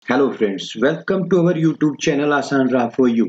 Hello friends, welcome to our YouTube channel Aasan Raah for you.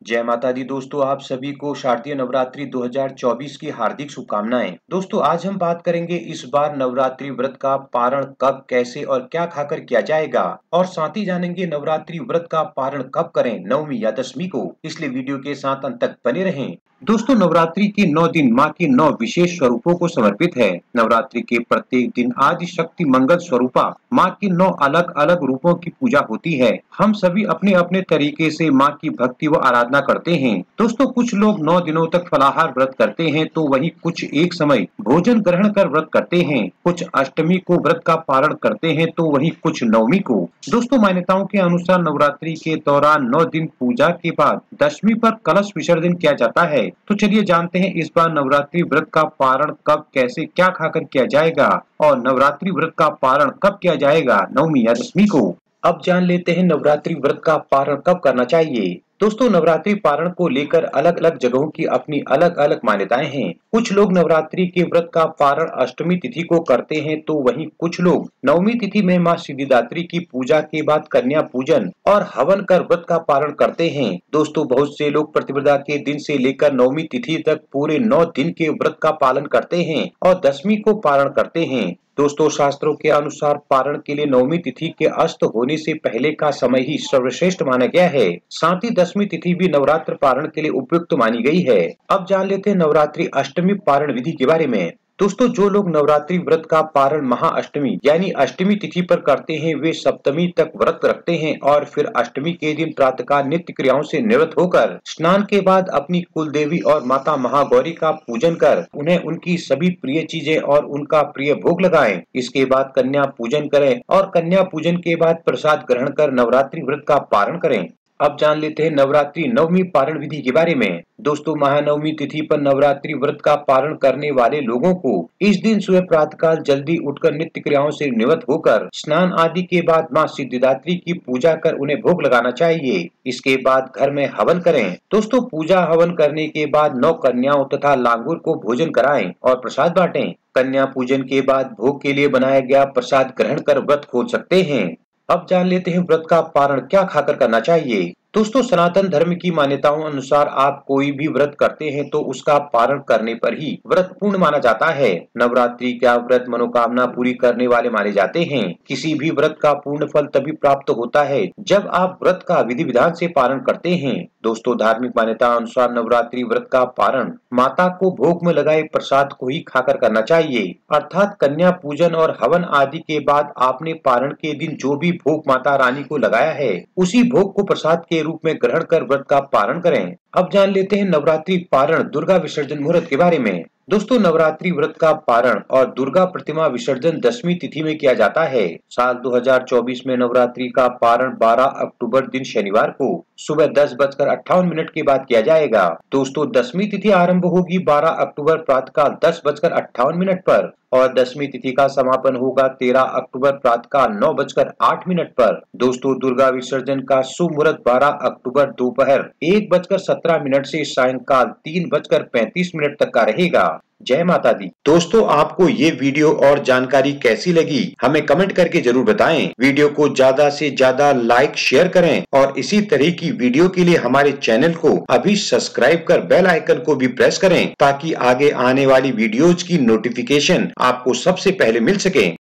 जय माता दी दोस्तों, आप सभी को शारदीय नवरात्रि 2024 की हार्दिक शुभकामनाएं। दोस्तों आज हम बात करेंगे इस बार नवरात्रि व्रत का पारण कब, कैसे और क्या खाकर किया जाएगा, और साथ ही जानेंगे नवरात्रि व्रत का पारण कब करें, नवमी या दशमी को। इसलिए वीडियो के साथ अंत तक बने रहें। दोस्तों नवरात्रि के 9 दिन माँ के 9 विशेष स्वरूपों को समर्पित है। नवरात्रि के प्रत्येक दिन आदि शक्ति मंगल स्वरूपा माँ के 9 अलग अलग रूपों की पूजा होती है। हम सभी अपने अपने तरीके से माँ की भक्ति व आराधना करते हैं। दोस्तों कुछ लोग 9 दिनों तक फलाहार व्रत करते हैं, तो वहीं कुछ एक समय भोजन ग्रहण कर व्रत करते हैं। कुछ अष्टमी को व्रत का पारण करते हैं, तो वहीं कुछ नवमी को। दोस्तों मान्यताओं के अनुसार नवरात्रि के दौरान 9 दिन पूजा के बाद दशमी पर कलश विसर्जन किया जाता है। तो चलिए जानते हैं इस बार नवरात्रि व्रत का पारण कब, कैसे, क्या खाकर किया जाएगा, और नवरात्रि व्रत का पारण कब किया जाएगा, नवमी या दशमी को। अब जान लेते हैं नवरात्रि व्रत का पारण कब करना चाहिए। दोस्तों नवरात्रि पारण को लेकर अलग अलग जगहों की अपनी अलग अलग मान्यताएं हैं। कुछ लोग नवरात्रि के व्रत का पारण अष्टमी तिथि को करते हैं, तो वहीं कुछ लोग नवमी तिथि में मां सिद्धिदात्री की पूजा के बाद कन्या पूजन और हवन कर व्रत का पारण करते हैं। दोस्तों बहुत से लोग प्रतिपदा के दिन से लेकर नवमी तिथि तक पूरे 9 दिन के व्रत का पालन करते हैं और दशमी को पारण करते हैं। दोस्तों शास्त्रों के अनुसार पारण के लिए नवमी तिथि के अस्त होने से पहले का समय ही सर्वश्रेष्ठ माना गया है। साथ ही दशमी तिथि भी नवरात्र पारण के लिए उपयुक्त मानी गई है। अब जान लेते हैं नवरात्रि अष्टमी पारण विधि के बारे में। दोस्तों जो लोग नवरात्रि व्रत का पारण महाअष्टमी यानी अष्टमी तिथि पर करते हैं, वे सप्तमी तक व्रत रखते हैं और फिर अष्टमी के दिन प्रातःकाल नित्य क्रियाओं से निवृत्त होकर स्नान के बाद अपनी कुल देवी और माता महागौरी का पूजन कर उन्हें उनकी सभी प्रिय चीजें और उनका प्रिय भोग लगाएं। इसके बाद कन्या पूजन करें और कन्या पूजन के बाद प्रसाद ग्रहण कर नवरात्रि व्रत का पारण करें। अब जान लेते हैं नवरात्रि नवमी पारण विधि के बारे में। दोस्तों महानवमी तिथि पर नवरात्रि व्रत का पारण करने वाले लोगों को इस दिन सुबह प्रातःकाल जल्दी उठकर नित्य क्रियाओं से निवृत्त होकर स्नान आदि के बाद मां सिद्धिदात्री की पूजा कर उन्हें भोग लगाना चाहिए। इसके बाद घर में हवन करें। दोस्तों पूजा हवन करने के बाद 9 कन्याओं तथा लांगुर को भोजन कराएं और प्रसाद बांटें। कन्या पूजन के बाद भोग के लिए बनाया गया प्रसाद ग्रहण कर व्रत खोल सकते हैं। अब जान लेते हैं व्रत का पारण क्या खाकर करना चाहिए। दोस्तों सनातन धर्म की मान्यताओं अनुसार आप कोई भी व्रत करते हैं तो उसका पारण करने पर ही व्रत पूर्ण माना जाता है। नवरात्रि का व्रत मनोकामना पूरी करने वाले माने जाते हैं। किसी भी व्रत का पूर्ण फल तभी प्राप्त होता है जब आप व्रत का विधि विधान से पालन करते हैं। दोस्तों धार्मिक मान्यता अनुसार नवरात्रि व्रत का पारण माता को भोग में लगाए प्रसाद को ही खाकर करना चाहिए, अर्थात कन्या पूजन और हवन आदि के बाद आपने पारण के दिन जो भी भोग माता रानी को लगाया है उसी भोग को प्रसाद के रूप में ग्रहण कर व्रत का पारण करें। अब जान लेते हैं नवरात्रि पारण दुर्गा विसर्जन मुहूर्त के बारे में। दोस्तों नवरात्रि व्रत का पारण और दुर्गा प्रतिमा विसर्जन दशमी तिथि में किया जाता है। साल 2024 में नवरात्रि का पारण 12 अक्टूबर दिन शनिवार को सुबह 10:58 के बाद किया जाएगा। दोस्तों दशमी तिथि आरंभ होगी 12 अक्टूबर प्रातःकाल 10:58 पर और दशमी तिथि का समापन होगा 13 अक्टूबर प्रातःकाल 9:08 पर। दोस्तों दुर्गा विसर्जन का शुभ मुहूर्त 12 अक्टूबर दोपहर 1:17 से सायंकाल 3:35 तक का रहेगा। जय माता दी। दोस्तों आपको ये वीडियो और जानकारी कैसी लगी हमें कमेंट करके जरूर बताएं। वीडियो को ज्यादा से ज्यादा लाइक शेयर करें और इसी तरह की वीडियो के लिए हमारे चैनल को अभी सब्सक्राइब कर बेल आइकन को भी प्रेस करें ताकि आगे आने वाली वीडियोज की नोटिफिकेशन आपको सबसे पहले मिल सके।